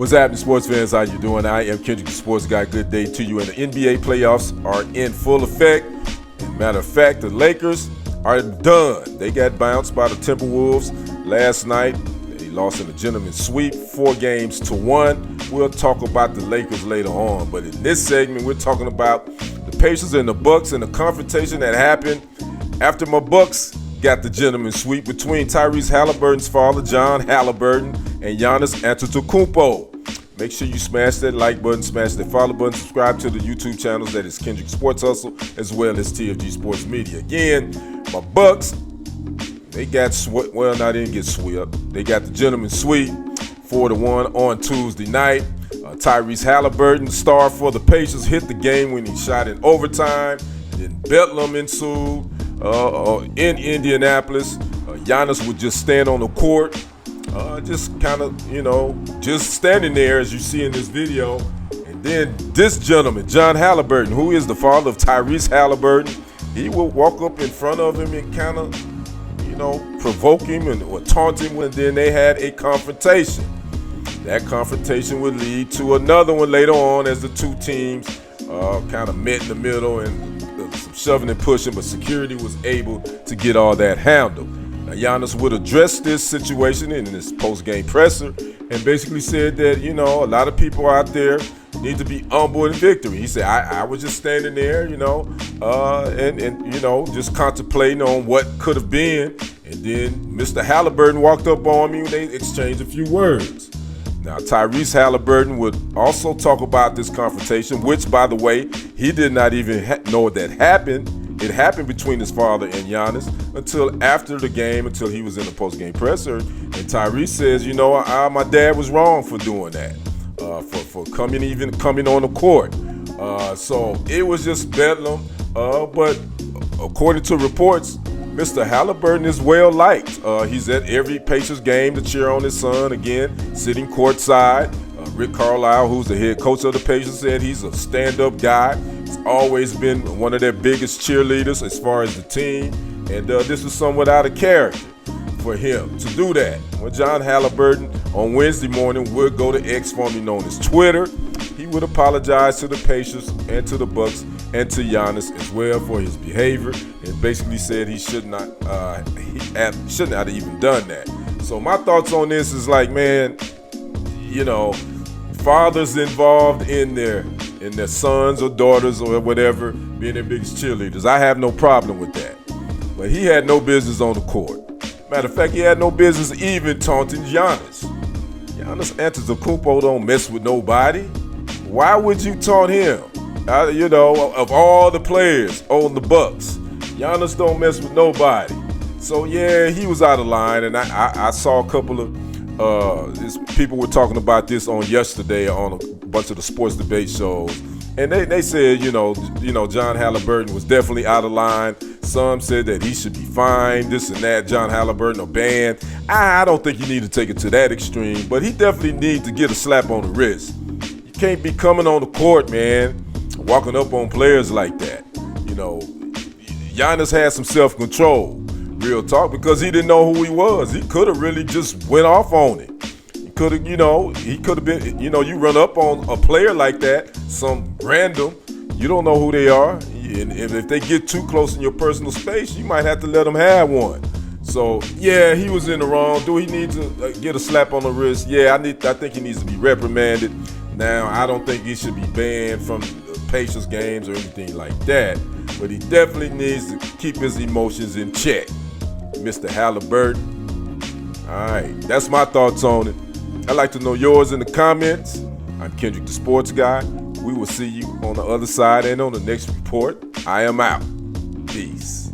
What's happening, sports fans? How you doing? I am Kendrick, the sports guy. Good day to you. And the NBA playoffs are in full effect. And matter of fact, the Lakers are done. They got bounced by the Timberwolves last night. They lost in a gentleman's sweep, 4-1. We'll talk about the Lakers later on. But in this segment, we're talking about the Pacers and the Bucks and the confrontation that happened after my Bucks got the gentleman's sweep between Tyrese Haliburton's father, John Haliburton, and Giannis Antetokounmpo. Make sure you smash that like button, smash that follow button, subscribe to the YouTube channels. That is Kendrick Sports Hustle, as well as TFG Sports Media. Again, my Bucks, they got swept. Well, they didn't get swept. They got the gentleman's sweep, 4-1 on Tuesday night. Tyrese Haliburton, the star for the Pacers, hit the game when he shot in overtime. Then Bedlam ensued in Indianapolis. Giannis would just stand on the court. Just kind of, just standing there as you see in this video. And then this gentleman, John Haliburton, who is the father of Tyrese Haliburton, he will walk up in front of him and kind of, provoke him or taunt him. And then they had a confrontation. That confrontation would lead to another one later on as the two teams kind of met in the middle and some shoving and pushing, but security was able to get all that handled. Now, Giannis would address this situation in his post-game presser and basically said that, a lot of people out there need to be humble in victory. He said, I was just standing there, and just contemplating on what could have been. And then Mr. Haliburton walked up on me and they exchanged a few words. Now, Tyrese Haliburton would also talk about this confrontation, which, by the way, he did not even know that happened. It happened between his father and Giannis until after the game, until he was in the post-game presser. And Tyrese says, my dad was wrong for doing that, for coming on the court. So it was just bedlam. But according to reports, Mr. Haliburton is well liked. He's at every Pacers game to cheer on his son, again, sitting courtside. Rick Carlisle, who's the head coach of the Pacers, said he's a stand-up guy. He's always been one of their biggest cheerleaders as far as the team. And this was somewhat out of character for him to do that. When John Haliburton on Wednesday morning would go to X, formerly known as Twitter, he would apologize to the Pacers and to the Bucks and to Giannis as well for his behavior, and basically said he should not have even done that. So my thoughts on this is like, man, fathers involved in their sons or daughters or whatever being their biggest cheerleaders. I have no problem with that. But he had no business on the court. Matter of fact, he had no business even taunting Giannis. Giannis Antetokounmpo don't mess with nobody. Why would you taunt him? Of all the players on the Bucks, Giannis don't mess with nobody. So yeah, he was out of line, and I saw a couple of people were talking about this on yesterday on a bunch of the sports debate shows, and they said John Haliburton was definitely out of line. Some said that he should be fined, this and that. John Haliburton a ban. I don't think you need to take it to that extreme, but he definitely needs to get a slap on the wrist. You can't be coming on the court, man, walking up on players like that. Giannis had some self-control, real talk, because he didn't know who he was. He could have really just went off on it. He could have been, you run up on a player like that, some random, you don't know who they are. And if they get too close in your personal space, you might have to let them have one. So, yeah, he was in the wrong. Do he need to get a slap on the wrist? Yeah, I think he needs to be reprimanded. Now, I don't think he should be banned from Pacers games or anything like that, but he definitely needs to keep his emotions in check. Mr. Haliburton. All right, that's my thoughts on it. I'd like to know yours in the comments. I'm Kendrick, the sports guy. We will see you on the other side and on the next report. I am out. Peace.